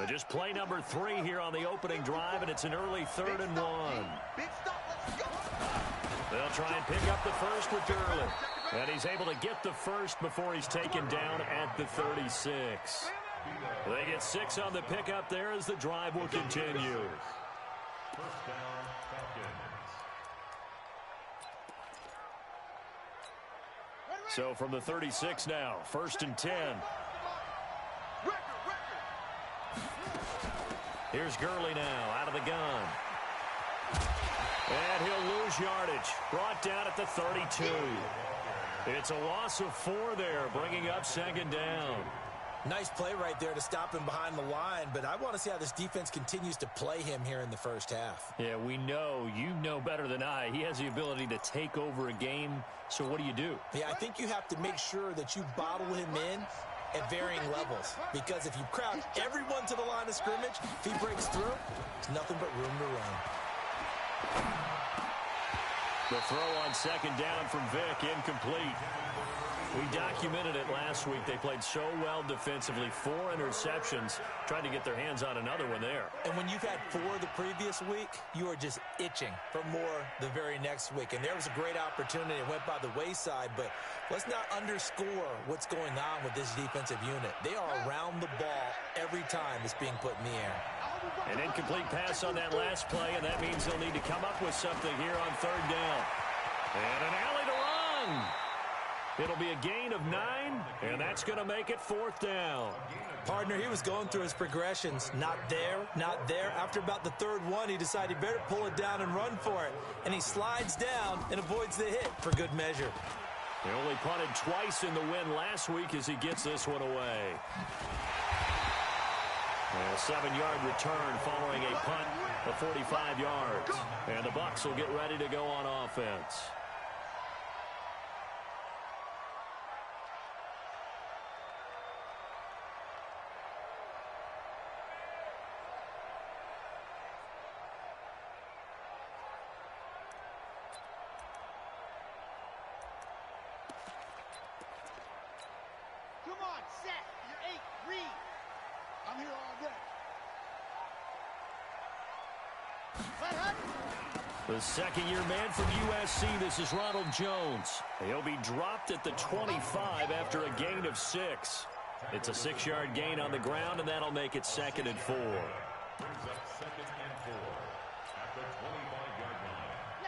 Just play number 3 here on the opening drive, and it's an early 3rd and 1. They'll try and pick up the first with Gurley. And he's able to get the first before he's taken down at the 36. They get 6 on the pickup there as the drive will continue. So from the 36 now, 1st and 10. Here's Gurley now out of the gun. And he'll lose yardage. Brought down at the 32. It's a loss of 4 there, bringing up 2nd down. Nice play right there to stop him behind the line, but I want to see how this defense continues to play him here in the first half. Yeah, we know. You know better than I. He has the ability to take over a game, so what do? Yeah, I think you have to make sure that you bottle him in at varying levels, because if you crowd everyone to the line of scrimmage, if he breaks through, there's nothing but room to run. The throw on 2nd down from Vick, incomplete. We documented it last week. They played so well defensively. 4 interceptions. Tried to get their hands on another one there. And when you've had 4 the previous week, you are just itching for more the very next week. And there was a great opportunity. It went by the wayside, but let's not underscore what's going on with this defensive unit. They are around the ball every time it's being put in the air. An incomplete pass on that last play, and that means they'll need to come up with something here on 3rd down. And an alley to run. It'll be a gain of 9, and that's going to make it 4th down. Partner, he was going through his progressions. Not there, not there. After about the 3rd one, he decided he better pull it down and run for it. And he slides down and avoids the hit for good measure. He only punted twice in the win last week as he gets this one away. A 7-yard return following a punt of 45 yards. And the Bucs will get ready to go on offense. Come on, set. You're 8. Read. I'm here all day. The 2nd-year man from USC, this is Ronald Jones. He'll be dropped at the 25 after a gain of 6. It's a 6-yard gain on the ground, and that'll make it 2nd and 4.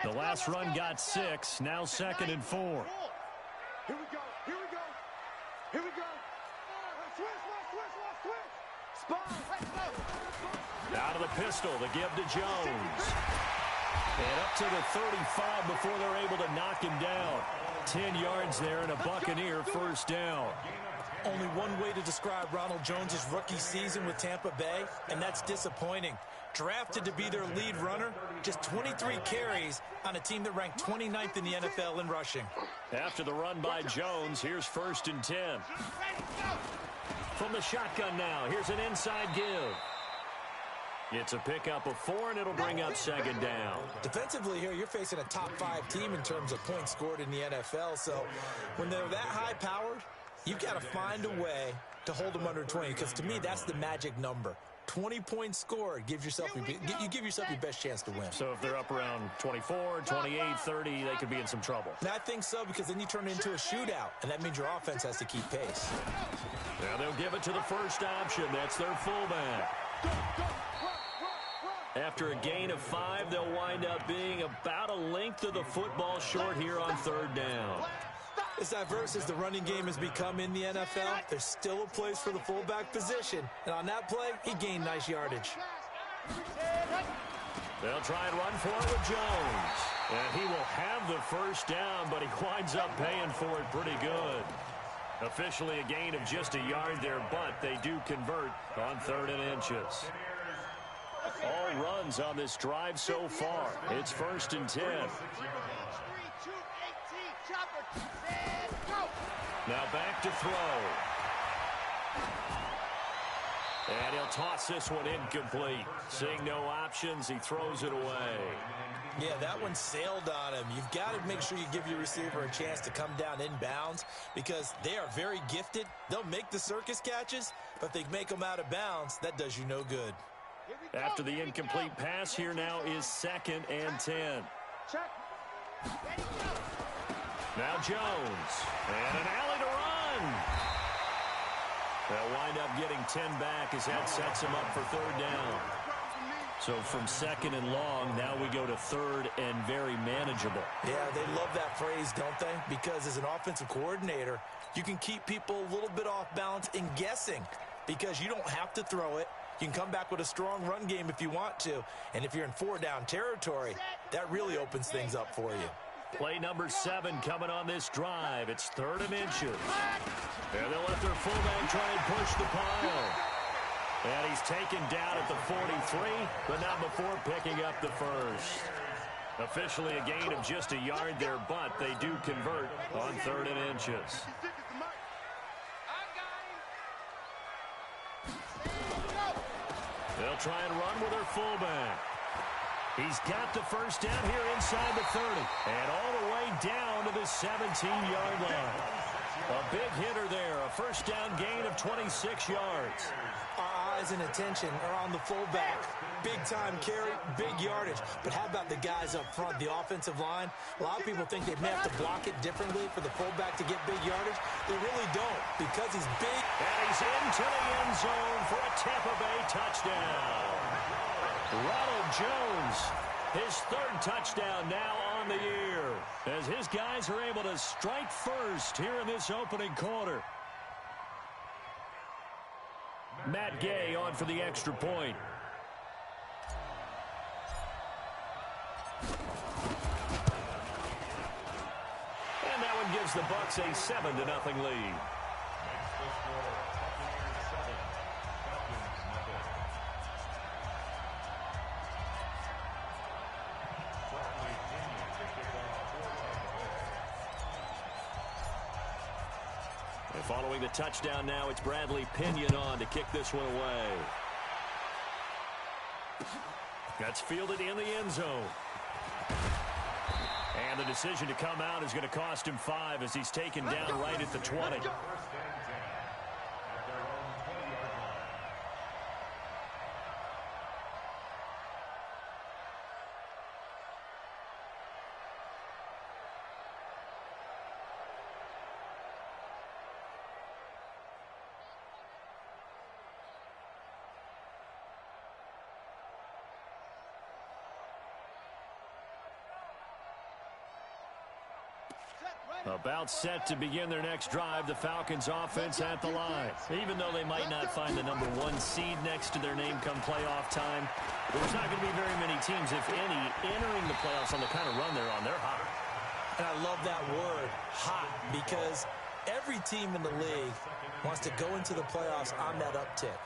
The last run got 6, now 2nd and 4. Here we go. Here we go. Here we go. Switch. Spot. Out of the pistol, the give to Jones. And up to the 35 before they're able to knock him down. 10 yards there and a Buccaneer 1st down. Only one way to describe Ronald Jones' rookie season with Tampa Bay, and that's disappointing. Drafted to be their lead runner, just 23 carries on a team that ranked 29th in the NFL in rushing. After the run by Jones, here's 1st and 10. From the shotgun now, here's an inside give. It's a pickup of 4, and it'll bring up 2nd down. Defensively here, you're facing a top 5 team in terms of points scored in the NFL. So when they're that high-powered, you've got to find a way to hold them under 20. Because to me, that's the magic number. 20 points scored gives yourself you give yourself your best chance to win. So if they're up around 24, 28, 30, they could be in some trouble. And I think so, because then you turn it into a shootout, and that means your offense has to keep pace. Now they'll give it to the first option. That's their fullback. After a gain of 5, they'll wind up being about a length of the football short here on 3rd down. As diverse as the running game has become in the NFL, there's still a place for the fullback position. And on that play, he gained nice yardage. They'll try and run for it with Jones. And he will have the 1st down, but he winds up paying for it pretty good. Officially a gain of just a yard there, but they do convert on 3rd and inches. All runs on this drive so far. It's 1st and 10. Now back to throw. And he'll toss this one incomplete. Seeing no options, he throws it away. Yeah, that one sailed on him. You've got to make sure you give your receiver a chance to come down inbounds because they are very gifted. They'll make the circus catches, but if they make them out of bounds, that does you no good. After the incomplete pass, here now is 2nd and 10. Check. Now Jones. And an alley to run. They'll wind up getting 10 back as that sets him up for 3rd down. So from 2nd and long, now we go to 3rd and very manageable. Yeah, they love that phrase, don't they? Because as an offensive coordinator, you can keep people a little bit off balance and guessing because you don't have to throw it. You can come back with a strong run game if you want to. And if you're in 4-down territory, that really opens things up for you. Play number 7 coming on this drive. It's 3rd and inches. And they'll let their fullback try and push the pile. And he's taken down at the 43, but not before picking up the first. Officially a gain of just a yard there, but they do convert on 3rd and inches. They'll try and run with their fullback. He's got the first down here inside the 30. And all the way down to the 17-yard line. A big hitter there. A first down gain of 26 yards. Our eyes and attention are on the fullback. Big-time carry, big yardage. But how about the guys up front, the offensive line? A lot of people think they may have to block it differently for the fullback to get big yardage. They really don't because he's big. And he's into the end zone for a Tampa Bay touchdown. Ronald Jones, his 3rd touchdown now on the year, as his guys are able to strike first here in this opening quarter. Matt Gay on for the extra point. And that one gives the Bucs a 7-0 lead. Following the touchdown now, it's Bradley Pinion on to kick this one away. That's fielded in the end zone. And the decision to come out is going to cost him 5 as he's taken down right at the 20. About set to begin their next drive, the Falcons offense at the line. Even though they might not find the number 1 seed next to their name come playoff time, there's not going to be very many teams, if any, entering the playoffs on the kind of run they're on. They're hot. And I love that word, hot, because every team in the league wants to go into the playoffs on that uptick.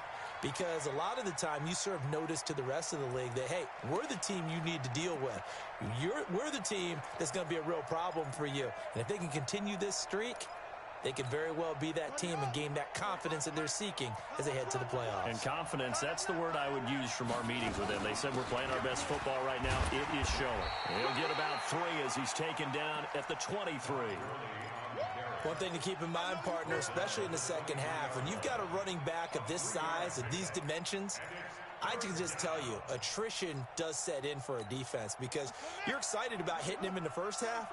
Because a lot of the time you serve notice to the rest of the league that, hey, we're the team you need to deal with. We're the team that's going to be a real problem for you. And if they can continue this streak, they could very well be that team and gain that confidence that they're seeking as they head to the playoffs. And confidence, that's the word I would use from our meetings with them. They said we're playing our best football right now. It is showing. He'll get about 3 as he's taken down at the 23. One thing to keep in mind, partner, especially in the second half, when you've got a running back of this size, of these dimensions, I can just tell you, attrition does set in for a defense because you're excited about hitting him in the first half.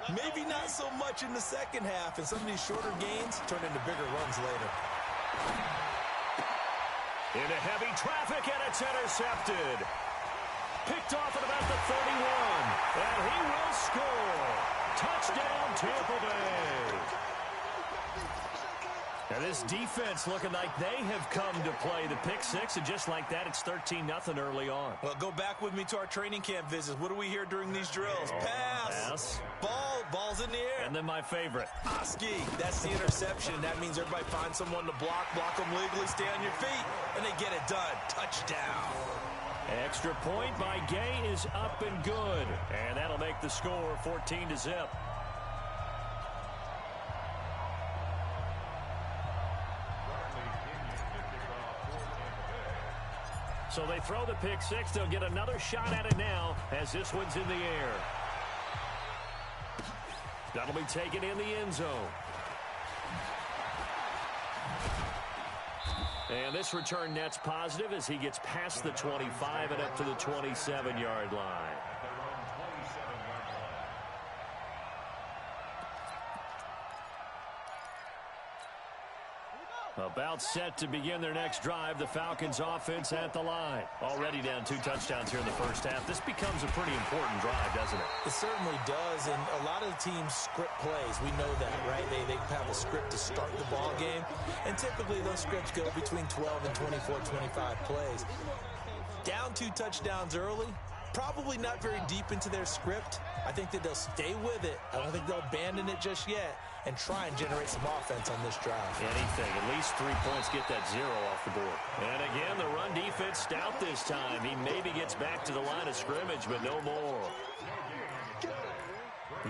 Maybe not so much in the second half, and some of these shorter gains turn into bigger runs later. Into heavy traffic, and it's intercepted. Picked off at about the 31, and he will score. Touchdown, Tampa Bay. And this defense looking like they have come to play the pick 6, and just like that, it's 13-0 early on. Well, go back with me to our training camp visits. What do we hear during these drills? Pass. Ball's in the air. And then my favorite. Oski, that's the interception. That means everybody finds someone to block them legally, stay on your feet, and they get it done. Touchdown. Extra point by Gay is up and good. And that'll make the score 14-0. So they throw the pick six. They'll get another shot at it now as this one's in the air. That'll be taken in the end zone. And this return net's positive as he gets past the 25 and up to the 27-yard line. About set to begin their next drive. The Falcons offense at the line. Already down 2 touchdowns here in the first half. This becomes a pretty important drive, doesn't it? It certainly does, and a lot of the teams script plays. We know that, right? They have a script to start the ball game, and typically those scripts go between 12 and 24, 25 plays. Down 2 touchdowns early, probably not very deep into their script. I think that they'll stay with it. I don't think they'll abandon it just yet and try and generate some offense on this drive. Anything. At least 3 points, get that 0 off the board. And again, the run defense stout this time. He maybe gets back to the line of scrimmage, but no more.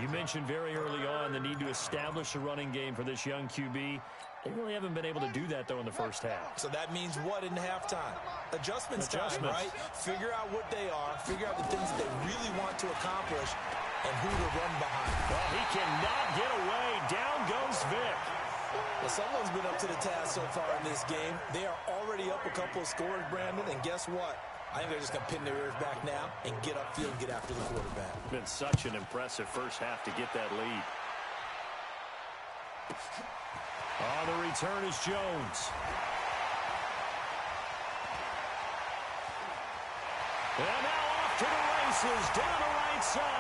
You mentioned very early on the need to establish a running game for this young QB. They really haven't been able to do that, though, in the first half. So that means what in halftime? Adjustments time, right? Figure out what they are. Figure out the things that they really want to accomplish and who to run behind. Well, he cannot get away. Down goes Vic. Well, someone's been up to the task so far in this game. They are already up a couple of scores, Brandon, and guess what? I think they're just going to pin their ears back now and get upfield and get after the quarterback. Been such an impressive first half to get that lead. On the return is Jones. And now off to the races, down the right side.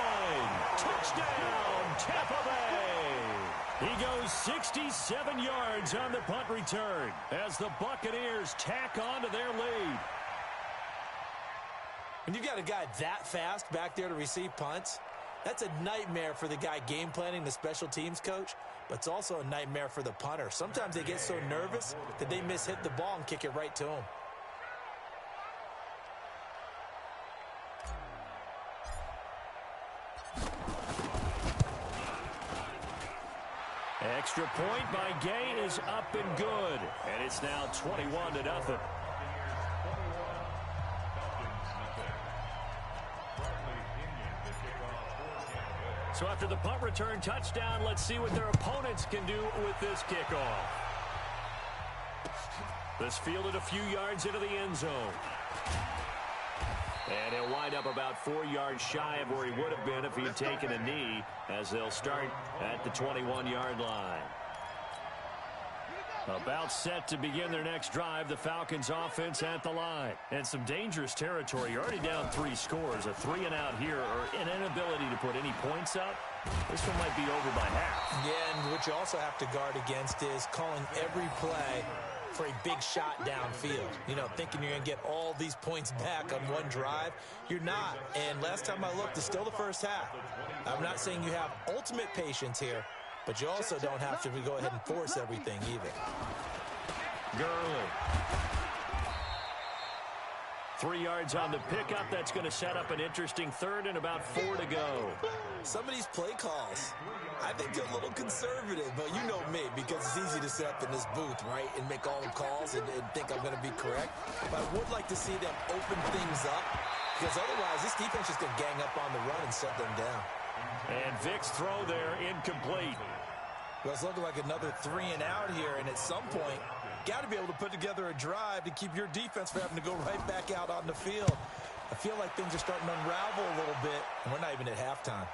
Touchdown, Tampa Bay. He goes 67 yards on the punt return as the Buccaneers tack on to their lead. When you've got a guy that fast back there to receive punts, that's a nightmare for the guy game planning, the special teams coach, but it's also a nightmare for the punter. Sometimes they get so nervous that they mishit the ball and kick it right to him. Extra point by Gay is up and good, and it's now 21-0. So after the punt return touchdown, let's see what their opponents can do with this kickoff. This fielded a few yards into the end zone. And he'll wind up about 4 yards shy of where he would have been if he had taken a knee, as they'll start at the 21-yard line. About set to begin their next drive, the Falcons offense at the line. And some dangerous territory. You're already down 3 scores. A 3-and-out here, or an inability to put any points up. This one might be over by half. Yeah, and what you also have to guard against is calling every play for a big shot downfield. You know, thinking you're going to get all these points back on one drive. You're not. And last time I looked, it's still the first half. I'm not saying you have ultimate patience here, but you also don't have to go ahead and force everything either. Gurley. 3 yards on the pickup. That's going to set up an interesting third and about 4 to go. Some of these play calls, I think they're a little conservative, but you know me, because it's easy to sit up in this booth, right, and make all the calls and think I'm going to be correct. But I would like to see them open things up, because otherwise this defense is going to gang up on the run and shut them down. And Vic's throw there incomplete. Well, it's looking like another 3-and-out here, and at some point, got to be able to put together a drive to keep your defense from having to go right back out on the field. I feel like things are starting to unravel a little bit, and we're not even at halftime.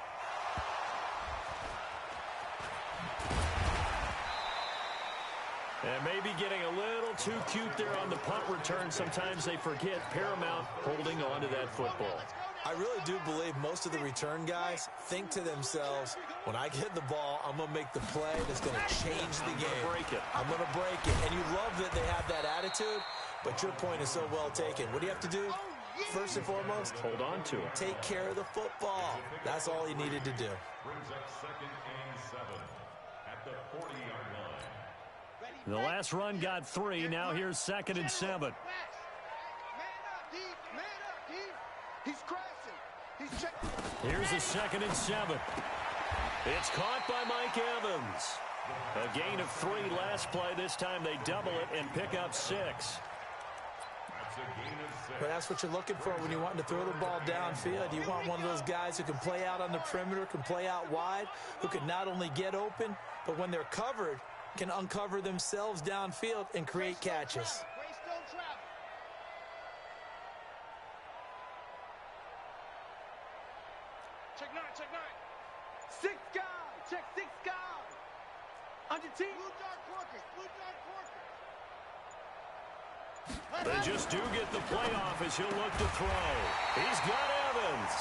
And maybe getting a little too cute there on the punt return. Sometimes they forget Paramount holding on to that football. I really do believe most of the return guys think to themselves, when I get the ball, I'm going to make the play that's going to change the game. I'm going to break it. And you love that they have that attitude, but your point is so well taken. What do you have to do? First and foremost, hold on to it. Take care of the football. That's all he needed to do. Brings up 2nd and 7 at the 40-yard line. The last run got 3. Now here's 2nd and 7. Man up, deep. Man up, deep. He's crashing. He's checking. Here's a 2nd and 7. It's caught by Mike Evans. A gain of 3 last play. This time they double it and pick up 6. That's a gain of 6. But that's what you're looking for when you want to throw the ball downfield. You want one of those guys who can play out on the perimeter, can play out wide, who can not only get open, but when they're covered, can uncover themselves downfield and create catches. Check 9, check 9. 6 guys, check 6 guys. On your team. Blue dart Corker, blue dart Corker. They just do get the playoff as he'll look to throw. He's got Evans.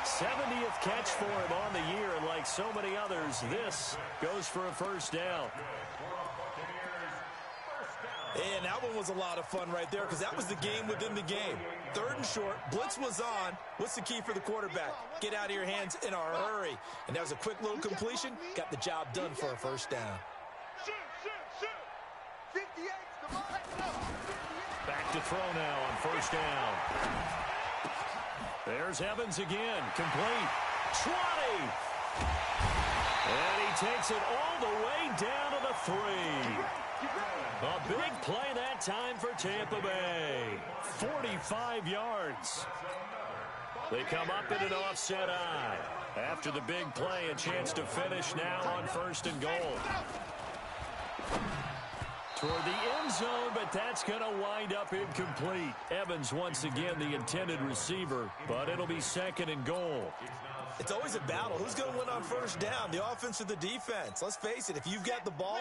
70th catch for him on the year, and like so many others, this goes for a first down. And that one was a lot of fun right there because that was the game within the game. 3rd and short, blitz was on. What's the key for the quarterback? Get out of your hands in a hurry. And that was a quick little completion. Got the job done for a first down. Back to throw now on first down. There's Evans again. Complete. 20. And he takes it all the way down to the 3. A big play that time for Tampa Bay. 45 yards. They come up in an offset eye. After the big play, a chance to finish now on 1st and goal. Toward the end zone, but that's going to wind up incomplete. Evans once again the intended receiver, but it'll be 2nd and goal. It's always a battle. Who's going to win on first down, the offense or the defense? Let's face it, if you've got the ball,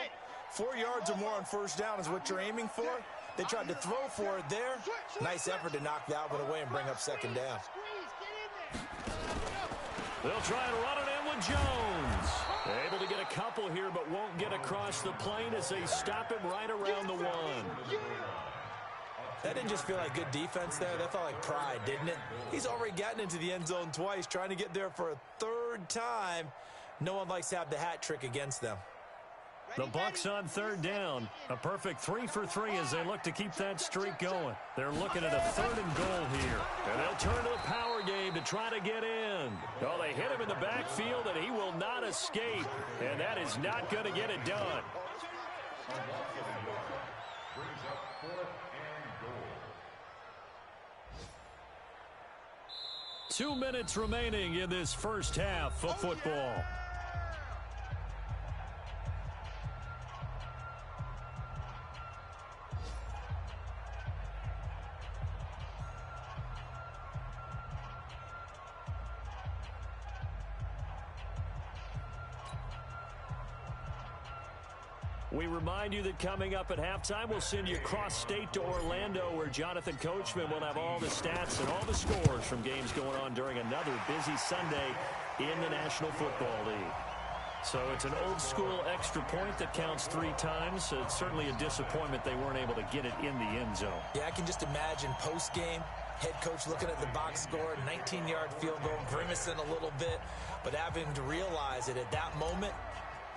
4 yards or more on first down is what you're aiming for. They tried to throw for it there. Nice effort to knock that one away and bring up 2nd down. They'll try and run it in with Jones. Able to get a couple here, but won't get across the plane as they stop him right around the 1. That didn't just feel like good defense there. That felt like pride, didn't it? He's already gotten into the end zone twice, trying to get there for a 3rd time. No one likes to have the hat trick against them. The Bucs on 3rd down. A perfect 3 for 3 as they look to keep that streak going. They're looking at a 3rd and goal here. And they'll turn to the power game to try to get in. Oh, they hit him in the backfield, and he will not escape. And that is not going to get it done. 2 minutes remaining in this first half of football. We remind you that coming up at halftime, we'll send you cross-state to Orlando, where Jonathan Coachman will have all the stats and all the scores from games going on during another busy Sunday in the National Football League. So it's an old-school extra point that counts 3 times. So it's certainly a disappointment they weren't able to get it in the end zone. Yeah, I can just imagine post-game, head coach looking at the box score, 19-yard field goal, grimacing a little bit, but having to realize that at that moment,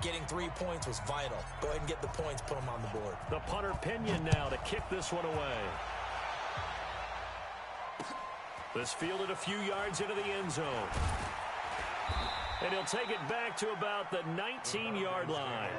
getting 3 points was vital. Go ahead and get the points, put them on the board. The punter Pinion now to kick this one away. This fielded a few yards into the end zone. And he'll take it back to about the 19-yard line.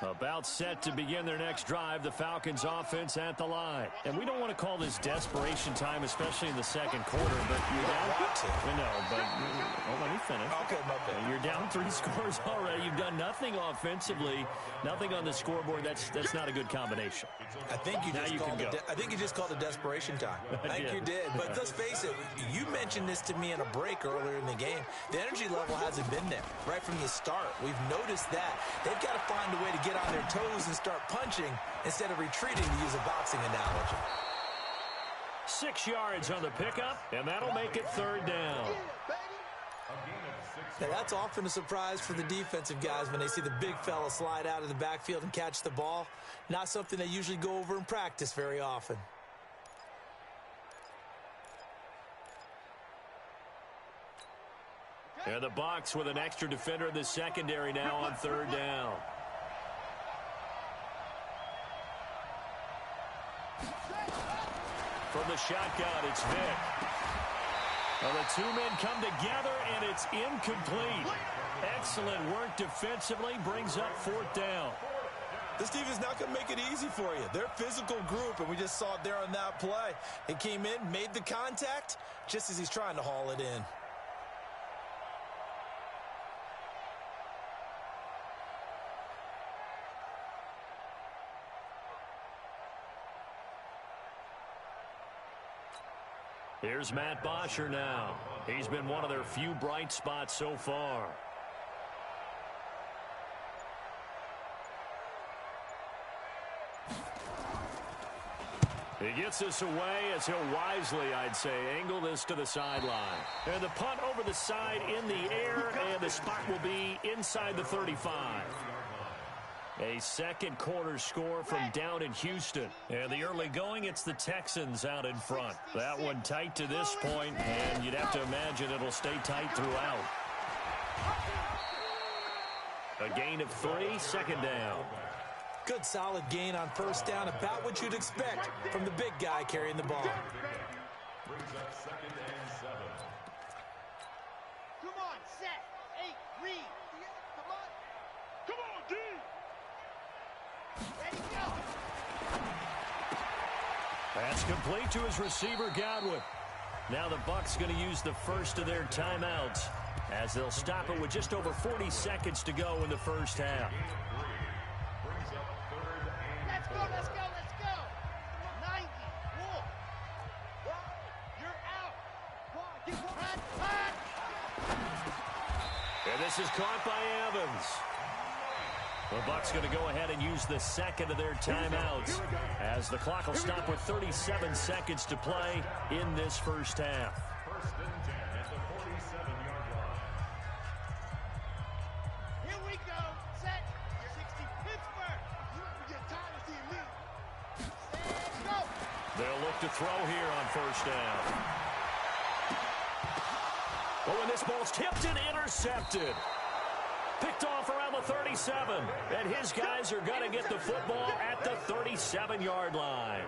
About set to begin their next drive, the Falcons offense at the line. And we don't want to call this desperation time, especially in the second quarter, but you're down. No, but let me finish. Okay, my bad. You're down 3 scores already. You've done nothing offensively, nothing on the scoreboard. That's not a good combination. I think you just called it desperation time. I think you did. But let's face it, you mentioned this to me in a break earlier in the game. The energy level hasn't been there right from the start. We've noticed that. They've got to find a way to get on their toes and start punching instead of retreating, to use a boxing analogy. 6 yards on the pickup, and that'll make it 3rd down. Now, that's often a surprise for the defensive guys when they see the big fella slide out of the backfield and catch the ball. Not something they usually go over in practice very often. And the Bucs with an extra defender in the secondary now on third down. From the shotgun, it's Vic. Well, the two men come together, and it's incomplete. Excellent work defensively, brings up fourth down. This defense is not going to make it easy for you. They're a physical group, and we just saw it there on that play. It came in, made the contact, just as he's trying to haul it in. Here's Matt Bosher now. He's been one of their few bright spots so far. He gets this away as he'll wisely, I'd say, angle this to the sideline. And the punt over the side in the air, and the spot will be inside the 35. A second quarter score from down in Houston. And the early going, it's the Texans out in front. That one tight to this point, and you'd have to imagine it'll stay tight throughout. A gain of 3, second down. Good solid gain on first down, about what you'd expect from the big guy carrying the ball. Brings up second and 7. Come on, set. 8, read. Come on. Come on, D. Ready, go. That's complete to his receiver, Godwin. Now the Bucs going to use the first of their timeouts as they'll stop it with just over 40 seconds to go in the first half. Let's go, let's go, let's go. 90, walk. You're out. Punt. And this is caught by Evans. The Bucs going to go ahead and use the second of their timeouts as the clock will stop with 37 seconds to play in this first half. First and 10 at the 47-yard line. Here we go. Set. 60 Pittsburgh. You ever get tired of seeing me? Set, go. They'll look to throw here on first down. Oh, and this ball's tipped and intercepted. Picked off around the 37, and his guys are going to get the football at the 37-yard line.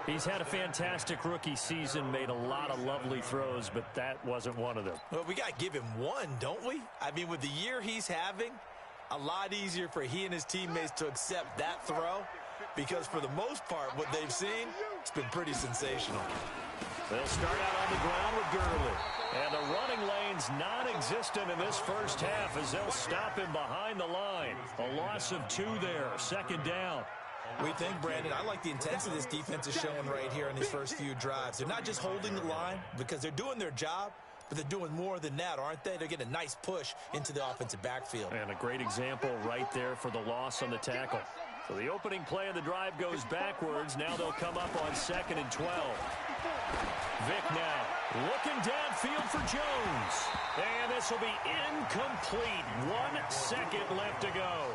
He's had a fantastic rookie season, made a lot of lovely throws, but that wasn't one of them. Well, we got to give him one, don't we? I mean, with the year he's having, a lot easier for he and his teammates to accept that throw, because for the most part, what they've seen, it's been pretty sensational. They'll start out on the ground with Gurley. And the running lane's non-existent in this first half as they'll stop him behind the line. A loss of 2 there, second down. We think, Brandon, I like the intensity this defense is showing right here in these first few drives. They're not just holding the line because they're doing their job, but they're doing more than that, aren't they? They're getting a nice push into the offensive backfield. And a great example right there for the loss on the tackle. So the opening play of the drive goes backwards. Now they'll come up on 2nd and 12. Vic now looking downfield for Jones. And this will be incomplete. 1 second left to go.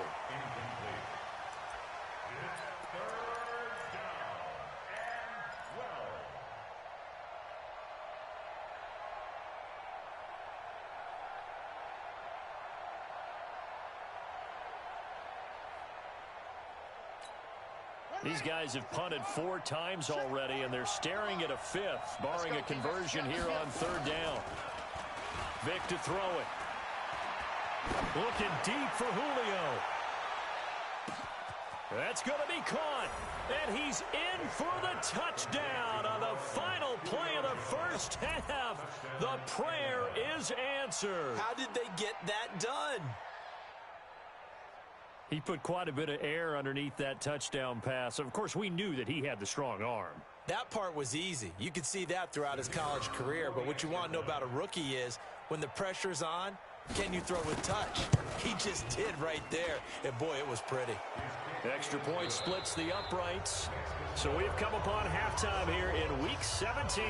These guys have punted 4 times already, and they're staring at a 5th, barring a conversion here on 3rd down. Vic to throw it. Looking deep for Julio. That's going to be caught, and he's in for the touchdown on the final play of the first half. The prayer is answered. How did they get that done? He put quite a bit of air underneath that touchdown pass. Of course, we knew that he had the strong arm. That part was easy. You could see that throughout his college career. But what you want to know about a rookie is when the pressure's on, can you throw with touch? He just did right there. And, boy, it was pretty. Extra point splits the uprights. So we've come upon halftime here in Week 17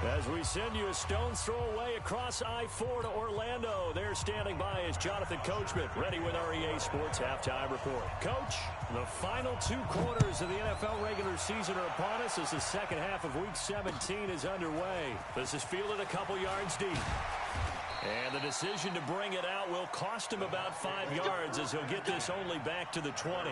as we send you a stone's throw away across I-4 to Orlando. There standing by is Jonathan Coachman, ready with our EA Sports Halftime Report. Coach, the final 2 quarters of the NFL regular season are upon us as the second half of Week 17 is underway. This is fielded a couple yards deep. And the decision to bring it out will cost him about 5 yards as he'll get this only back to the 20.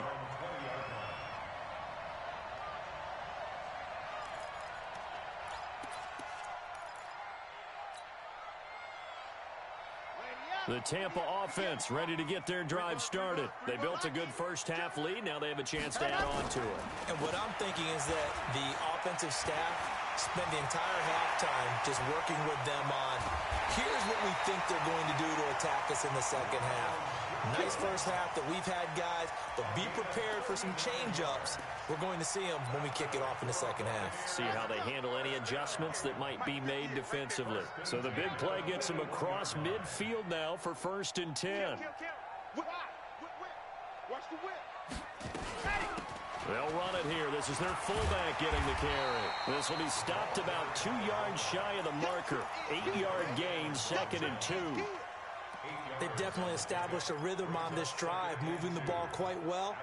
The Tampa offense ready to get their drive started. They built a good first-half lead. Now they have a chance to add on to it. And what I'm thinking is that the offensive staff spent the entire halftime just working with them on, here's what we think they're going to do to attack us in the second half. Nice first half that we've had, guys, but be prepared for some change-ups. We're going to see them when we kick it off in the second half. See how they handle any adjustments that might be made defensively. So the big play gets them across midfield now for 1st and 10. Watch the whip. They'll run it here. This is their fullback getting the carry. This will be stopped about 2 yards shy of the marker. 8-yard gain, 2nd and 2. They've definitely established a rhythm on this drive, moving the ball quite well.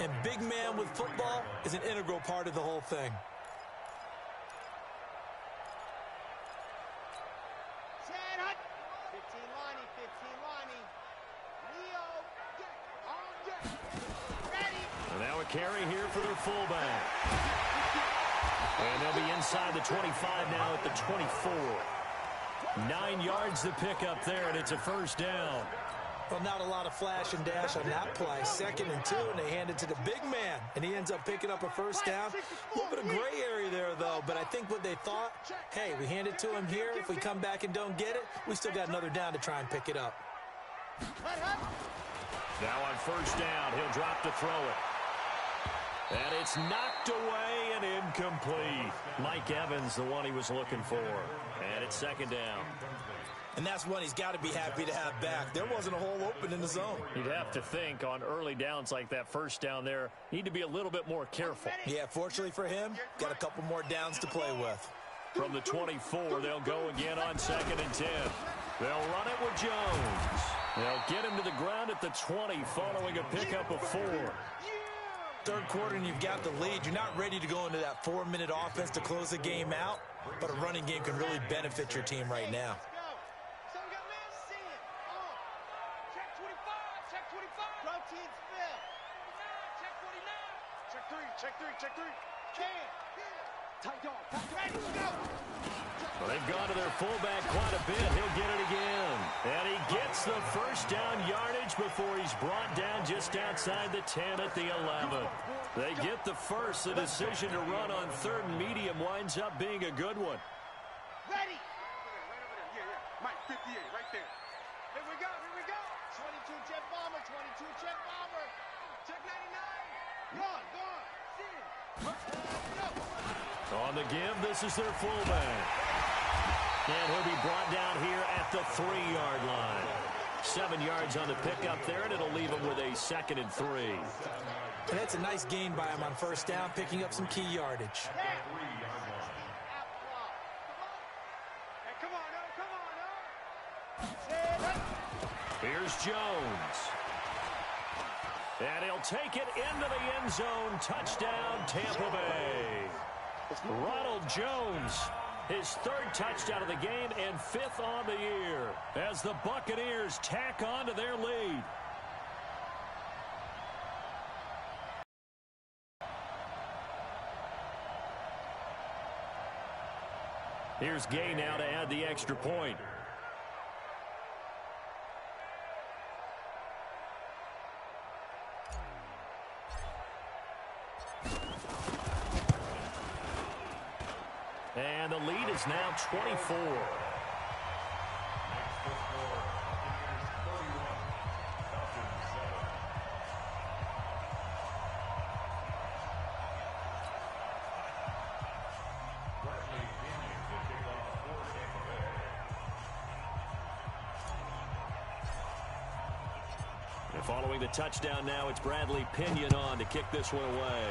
And big man with football is an integral part of the whole thing. Set hut. 15 Lonnie, 15 Lonnie. Leo, on deck. Ready. And now a carry here for their fullback. And they'll be inside the 25 now at the 24. 9 yards to pick up there, and it's a 1st down. Well, not a lot of flash and dash on that play. 2nd and 2, and they hand it to the big man, and he ends up picking up a 1st down. A little bit of gray area there, though, but I think what they thought, hey, we hand it to him here. If we come back and don't get it, we still got another down to try and pick it up. Now on 1st down, he'll drop to throw it. And it's knocked away and incomplete. Mike Evans, the one he was looking for. And it's 2nd down. And that's one he's got to be happy to have back. There wasn't a hole open in the zone. You'd have to think on early downs like that 1st down there, need to be a little bit more careful. Yeah, fortunately for him, got a couple more downs to play with. From the 24, they'll go again on 2nd and 10. They'll run it with Jones. They'll get him to the ground at the 20 following a pickup of 4. 3rd quarter and you've got the lead. You're not ready to go into that 4-minute offense to close the game out, but a running game can really benefit your team right now. So we got man seeing. Check 25, check 25. Protein spill. Check 49. Check 3, check 3, check 3. Can. Tight dog. Ready, go. Well, they've gone to their fullback quite a bit. He'll get it again. And he gets the 1st down yardage before he's brought down just outside the 10 at the 11. They get the first. The decision to run on 3rd and medium winds up being a good one. Ready. Right over there. Yeah. Mike, 58, right there. Here we go, here we go. 22 jet bomber, 22 jet bomber. Check 99. Gone. See it. Go. On the give, this is their fullback. And he'll be brought down here at the 3-yard line. 7 yards on the pickup there, and it'll leave him with a 2nd and 3. And that's a nice gain by him on 1st down, picking up some key yardage. Here's Jones. And he'll take it into the end zone. Touchdown, Tampa Bay. Ronald Jones, his 3rd touchdown of the game and 5th on the year as the Buccaneers tack on to their lead. Here's Gay now to add the extra point. And the lead is now 24. And following the touchdown now, it's Bradley Pinion on to kick this one away.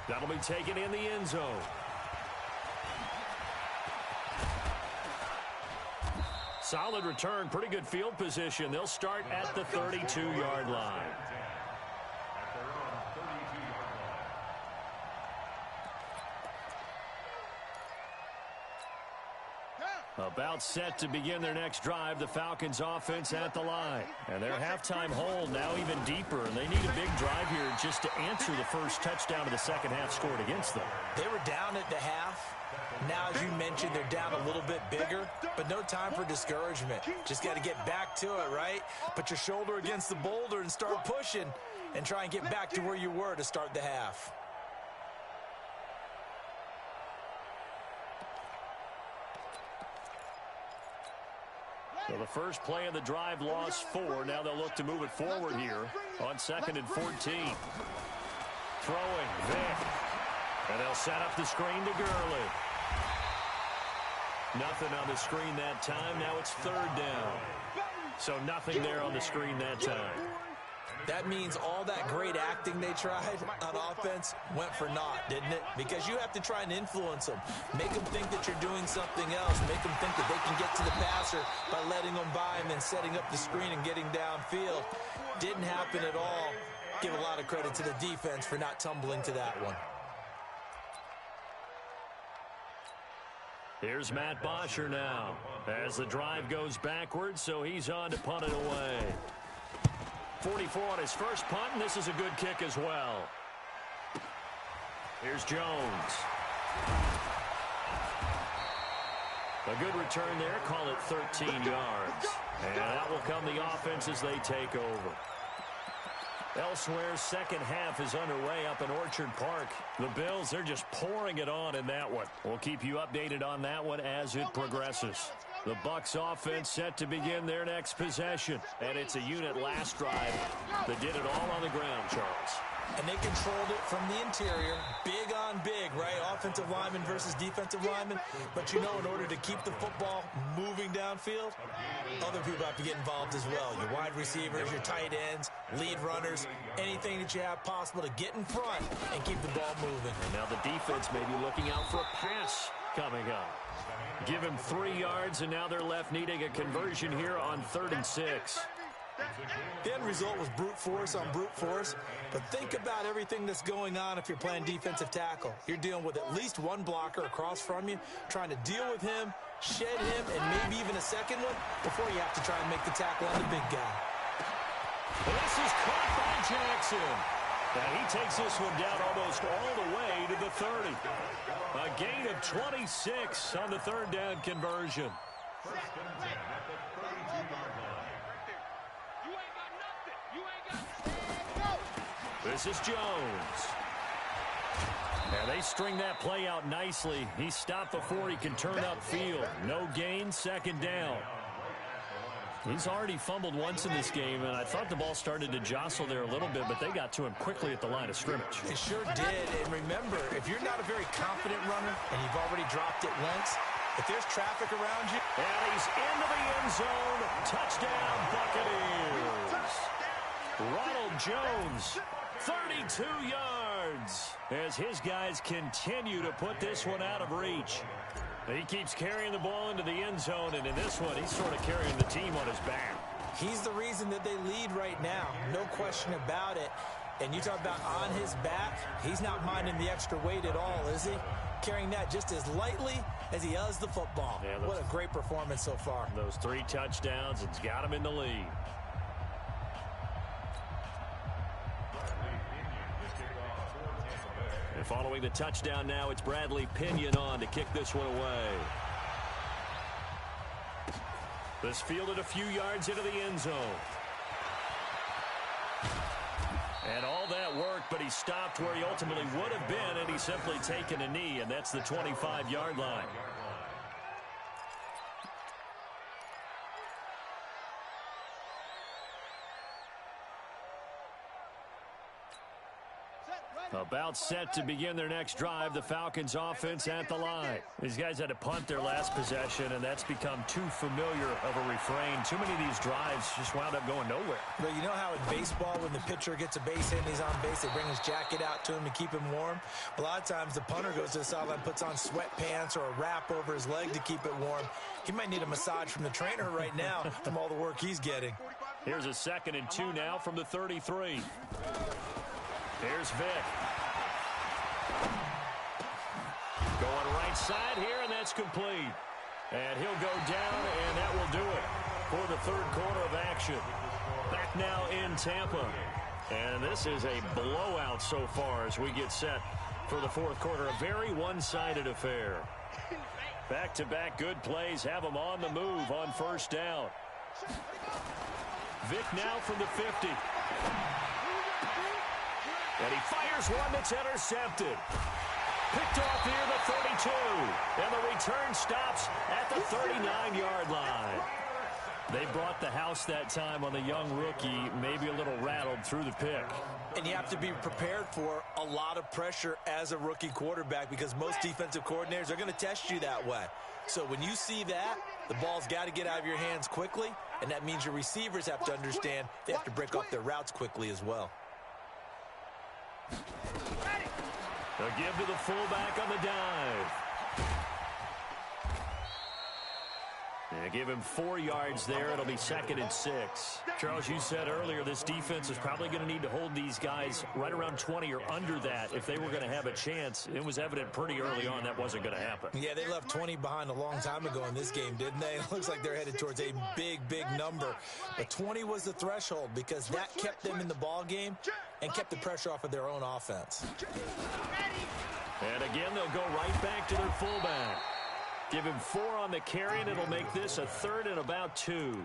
That'll be taken in the end zone. Solid return, pretty good field position. They'll start at the 32-yard line. About set to begin their next drive, the Falcons offense at the line. And their halftime hold now even deeper, and they need a big drive here just to answer the first touchdown of the second half scored against them. They were down at the half. Now, as you mentioned, they're down a little bit bigger, but no time for discouragement. Just got to get back to it, right? Put your shoulder against the boulder and start pushing and try and get back to where you were to start the half. So the first play of the drive lost 4. Now they'll look to move it forward here on 2nd and 14. Throwing, Vic. And they'll set up the screen to Gurley. Nothing on the screen that time. Now it's 3rd down. So nothing there on the screen that time. That means all that great acting they tried on offense went for naught, didn't it? Because you have to try and influence them. Make them think that you're doing something else. Make them think that they can get to the passer by letting them by and then setting up the screen and getting downfield. Didn't happen at all. Give a lot of credit to the defense for not tumbling to that one. Here's Matt Bosher now as the drive goes backwards, so he's on to punt it away. 44 on his first punt, and this is a good kick as well. Here's Jones. A good return there, call it 13 yards. And that will come the offense as they take over. Elsewhere, second half is underway up in Orchard Park. The Bills, they're just pouring it on in that one. We'll keep you updated on that one as it progresses. The Bucs offense set to begin their next possession. And it's a unit last drive that did it all on the ground, Charles. And they controlled it from the interior. Big on big, right? Offensive lineman versus defensive lineman. But you know, in order to keep the football moving downfield, other people have to get involved as well. Your wide receivers, your tight ends, lead runners, anything that you have possible to get in front and keep the ball moving. And now the defense may be looking out for a pass coming up. Give him 3 yards, and now they're left needing a conversion here on 3rd and 6. The end result was brute force on brute force, but think about everything that's going on if you're playing defensive tackle. You're dealing with at least one blocker across from you, trying to deal with him, shed him, and maybe even a second one before you have to try and make the tackle on the big guy. Well, this is caught by Jackson. And he takes this one down almost all the way to the 30. A gain of 26 on the 3rd down conversion. First and 10 at the 32-yard line. You ain't got nothing. You ain't got This is Jones. And they string that play out nicely. He stopped before he can turn upfield. No gain, 2nd down. He's already fumbled once in this game, and I thought the ball started to jostle there a little bit, but they got to him quickly at the line of scrimmage. It sure did, and remember, if you're not a very confident runner and you've already dropped it once, if there's traffic around you... And he's into the end zone. Touchdown, Buccaneers. Ronald Jones, 32 yards, as his guys continue to put this one out of reach. He keeps carrying the ball into the end zone, and in this one, he's sort of carrying the team on his back. He's the reason that they lead right now. No question about it. And you talk about on his back, he's not minding the extra weight at all, is he? Carrying that just as lightly as he does the football. Yeah, what a great performance so far. Those 3 touchdowns, it's got him in the lead. And following the touchdown now, it's Bradley Pinion on to kick this one away. This fielded a few yards into the end zone. And all that worked, but he stopped where he ultimately would have been, and he's simply taken a knee, and that's the 25-yard line. About set to begin their next drive, the Falcons offense at the line. These guys had to punt their last possession, and that's become too familiar of a refrain. Too many of these drives just wound up going nowhere. But you know how in baseball, when the pitcher gets a base hit and he's on base, they bring his jacket out to him to keep him warm? A lot of times the punter goes to the sideline, puts on sweatpants or a wrap over his leg to keep it warm. He might need a massage from the trainer right now from all the work he's getting. Here's a 2nd and 2 now from the 33. Here's Vic. Going right side here, and that's complete. And he'll go down, and that will do it for the third quarter of action. Back now in Tampa. And this is a blowout so far as we get set for the fourth quarter. A very one-sided affair. Back-to-back good plays have them on the move on first down. Vic now from the 50. And he fires one that's intercepted. Picked off near the 32. And the return stops at the 39-yard line. They brought the house that time on the young rookie, maybe a little rattled through the pick. And you have to be prepared for a lot of pressure as a rookie quarterback because most defensive coordinators are going to test you that way. So when you see that, the ball's got to get out of your hands quickly, and that means your receivers have to understand they have to break off their routes quickly as well. A give to the fullback on the dive. And give him 4 yards there. It'll be 2nd and 6. Charles, you said earlier this defense is probably going to need to hold these guys right around 20 or under that if they were going to have a chance. It was evident pretty early on that wasn't going to happen. Yeah, they left 20 behind a long time ago in this game, didn't they? It looks like they're headed towards a big, big number. But 20 was the threshold because that kept them in the ball game and kept the pressure off of their own offense. And again, they'll go right back to their fullback. Give him 4 on the carry, and it'll make this a 3rd and about 2.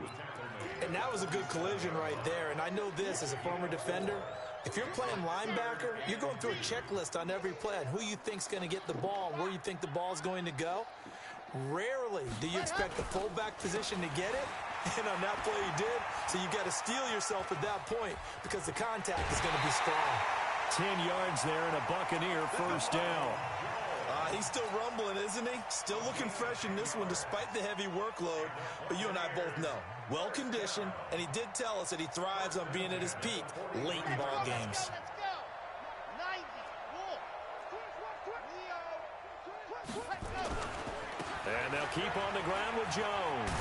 And that was a good collision right there. And I know this as a former defender. If you're playing linebacker, you're going through a checklist on every play on who you think's going to get the ball and where you think the ball's going to go. Rarely do you expect the fullback position to get it. And on that play he did. So you got to steel yourself at that point because the contact is going to be strong. 10 yards there and a Buccaneer first down. He's still rumbling, isn't he? Still looking fresh in this one despite the heavy workload. But you and I both know, well-conditioned, and he did tell us that he thrives on being at his peak late in ball games. And they'll keep on the ground with Jones.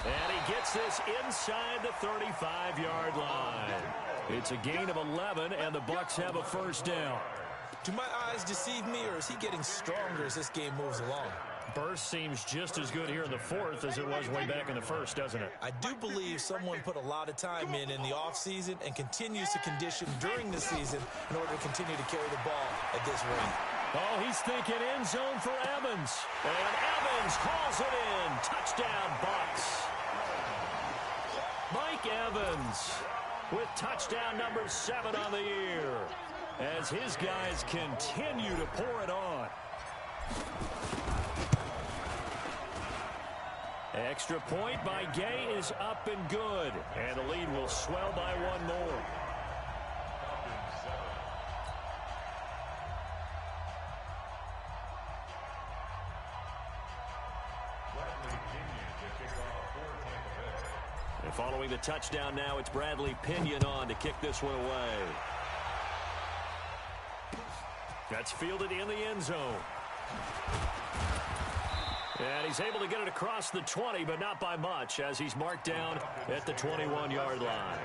And he gets this inside the 35-yard line. It's a gain of 11, and the Bucs have a first down. Do my eyes deceive me, or is he getting stronger as this game moves along? Burst seems just as good here in the fourth as it was way back in the first, doesn't it? I do believe someone put a lot of time in the offseason and continues to condition during the season in order to continue to carry the ball at this rate. Oh, he's thinking end zone for Evans. And Evans hauls it in. Touchdown, Bucs. Mike Evans with touchdown number 7 on the year, as his guys continue to pour it on. Extra point by Gay is up and good, and the lead will swell by 1 more. And following the touchdown now, it's Bradley Pinion on to kick this one away. That's fielded in the end zone. And he's able to get it across the 20, but not by much, as he's marked down at the 21-yard line.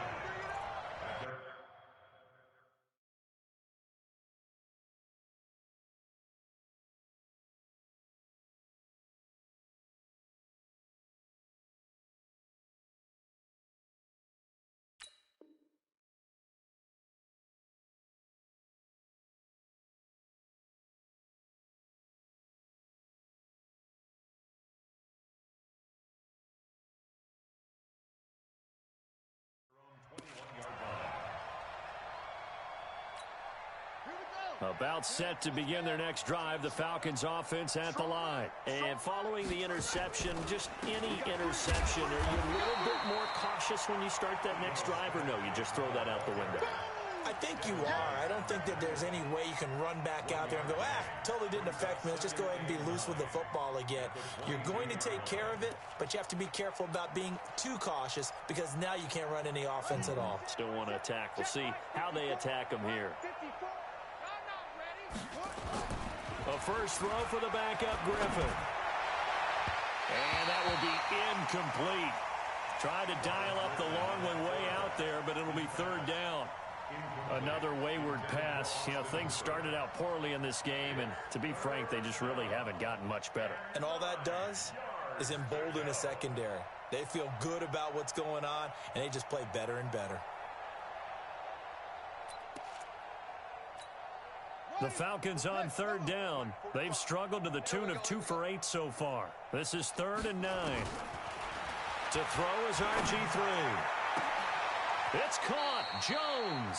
About set to begin their next drive, the Falcons offense at the line. And following the interception, just any interception, are you a little bit more cautious when you start that next drive, or no, you just throw that out the window? I think you are. I don't think that there's any way you can run back out there and go, totally didn't affect me. Let's just go ahead and be loose with the football again. You're going to take care of it, but you have to be careful about being too cautious because now you can't run any offense at all. Still want to attack. We'll see how they attack them here. A first throw for the backup Griffin. And that will be incomplete. Tried to dial up the long one way out there, but it'll be 3rd down. Another wayward pass. You know, things started out poorly in this game, and to be frank, they just really haven't gotten much better. And all that does, is embolden a secondary. They feel good about what's going on, and they just play better and better. The Falcons on third down. They've struggled to the tune of 2 for 8 so far. This is 3rd and 9. To throw is RG3. It's caught. Jones.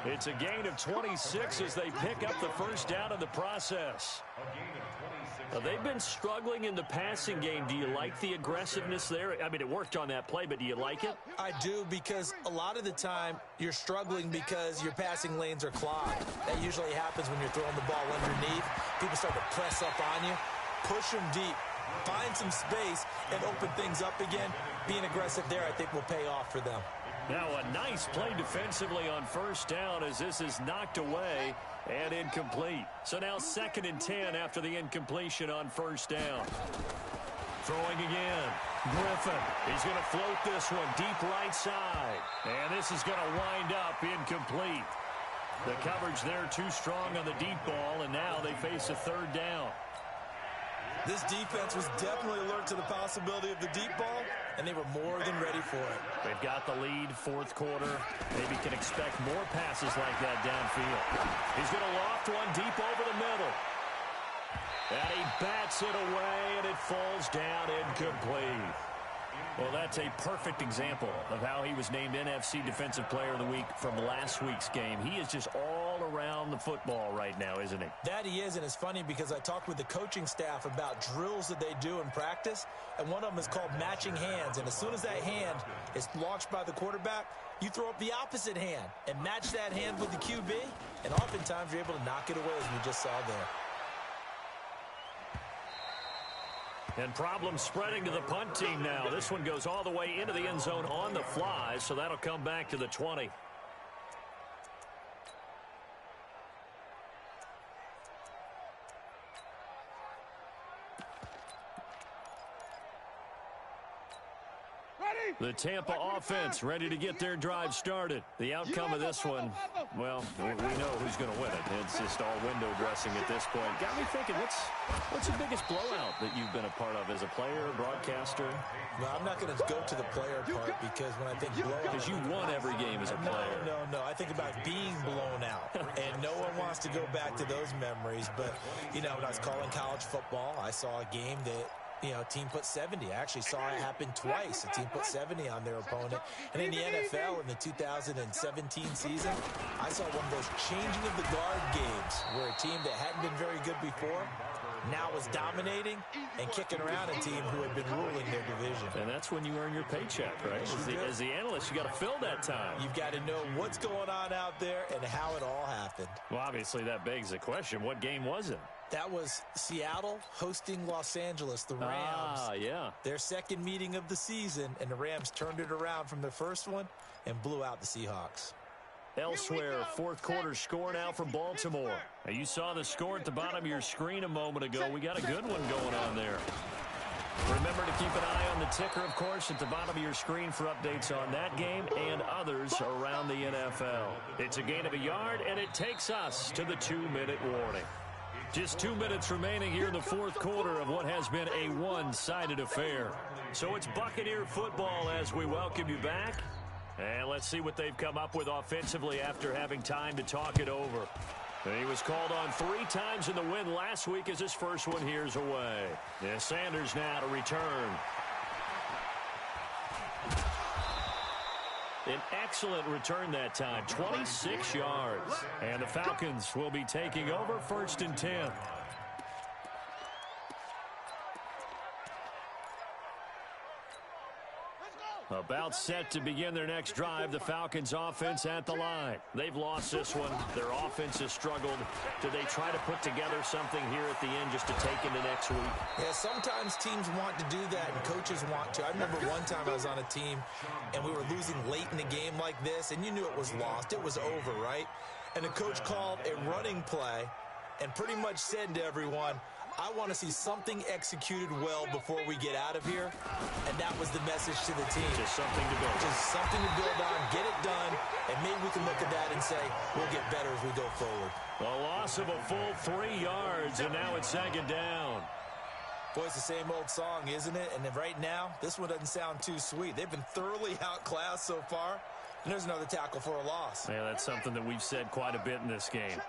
It's a gain of 26 as they pick up the first down in the process. They've been struggling in the passing game. Do you like the aggressiveness there? I mean, it worked on that play, but do you like it? I do, because a lot of the time you're struggling because your passing lanes are clogged. That usually happens when you're throwing the ball underneath. People start to press up on you. Push them deep. Find some space and open things up again. Being aggressive there, I think, will pay off for them. Now a nice play defensively on first down as this is knocked away and incomplete. So now 2nd and 10 after the incompletion on first down. Throwing again. Griffin. He's going to float this one deep right side. And this is going to wind up incomplete. The coverage there too strong on the deep ball, and now they face a 3rd down. This defense was definitely alert to the possibility of the deep ball, and they were more than ready for it. They've got the lead, 4th quarter. Maybe can expect more passes like that downfield. He's going to loft one deep over the middle. And he bats it away, and it falls down incomplete. Well, that's a perfect example of how he was named NFC Defensive Player of the Week from last week's game. He is just all around the football right now, isn't he? That he is, and it's funny because I talked with the coaching staff about drills that they do in practice, and one of them is called matching hands. And as soon as that hand is launched by the quarterback, you throw up the opposite hand and match that hand with the QB, and oftentimes you're able to knock it away, as we just saw there. And problems spreading to the punt team now. This one goes all the way into the end zone on the fly, so that'll come back to the 20. The Tampa offense ready to get their drive started. The outcome of this one, well, we know who's going to win it. It's just all window dressing at this point. Got me thinking, what's the biggest blowout that you've been a part of as a player, broadcaster? Well, I'm not going to go to the player part because when I think blowout... Because you won every game as a player. No. I think about being blown out. And no one wants to go back to those memories. But, you know, when I was calling college football, I saw a game that... team put 70. I actually saw it happen twice. A team put 70 on their opponent. And in the NFL, in the 2017 season, I saw one of those changing of the guard games where a team that hadn't been very good before now was dominating and kicking around a team who had been ruling their division. And that's when you earn your paycheck, right? As the analyst, you got to fill that time. You've got to know what's going on out there and how it all happened. Well, obviously, that begs the question, what game was it? That was Seattle hosting Los Angeles, the Rams. Ah, yeah. Their second meeting of the season, and the Rams turned it around from their first one and blew out the Seahawks. Elsewhere, 4th quarter score now from Baltimore. Now, you saw the score at the bottom of your screen a moment ago. We got a good one going on there. Remember to keep an eye on the ticker, of course, at the bottom of your screen for updates on that game and others around the NFL. It's a gain of a yard, and it takes us to the 2-minute warning. Just 2 minutes remaining here in the 4th quarter of what has been a one-sided affair. So it's Buccaneer football as we welcome you back. And let's see what they've come up with offensively after having time to talk it over. He was called on 3 times in the win last week as his first one here's away. And Sanders now to return. An excellent return that time, 26 yards. And the Falcons will be taking over 1st and 10. About set to begin their next drive, the Falcons offense at the line. They've lost this one. Their offense has struggled. Do they try to put together something here at the end just to take into next week? Yeah, sometimes teams want to do that and coaches want to. I remember one time I was on a team and we were losing late in a game like this and you knew it was lost. It was over, right? And the coach called a running play and pretty much said to everyone, I want to see something executed well before we get out of here. And that was the message to the team. Just something to build. Just something to build on, get it done, and maybe we can look at that and say, we'll get better as we go forward. A loss of a full 3 yards, and now it's 2nd down. Boy, it's the same old song, isn't it? And then right now, this one doesn't sound too sweet. They've been thoroughly outclassed so far. And there's another tackle for a loss. Yeah, that's something that we've said quite a bit in this game.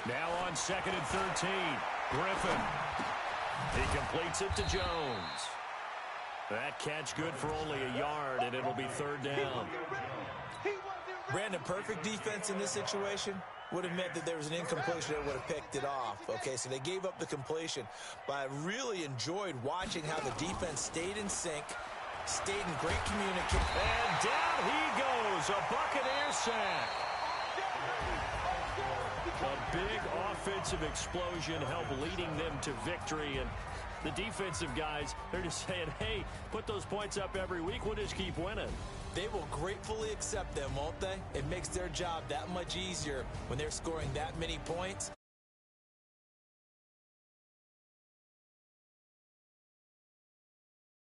Now on 2nd and 13. Griffin. He completes it to Jones. That catch good for only a yard, and it'll be 3rd down. Brandon, perfect defense in this situation would have meant that there was an incompletion that would have picked it off. Okay, so they gave up the completion. But I really enjoyed watching how the defense stayed in sync, stayed in great communication. And down he goes, a Buccaneer sack. A big offensive explosion helped leading them to victory, and the defensive guys, they're just saying, hey, put those points up every week, we'll just keep winning. They will gratefully accept them, won't they? It makes their job that much easier when they're scoring that many points.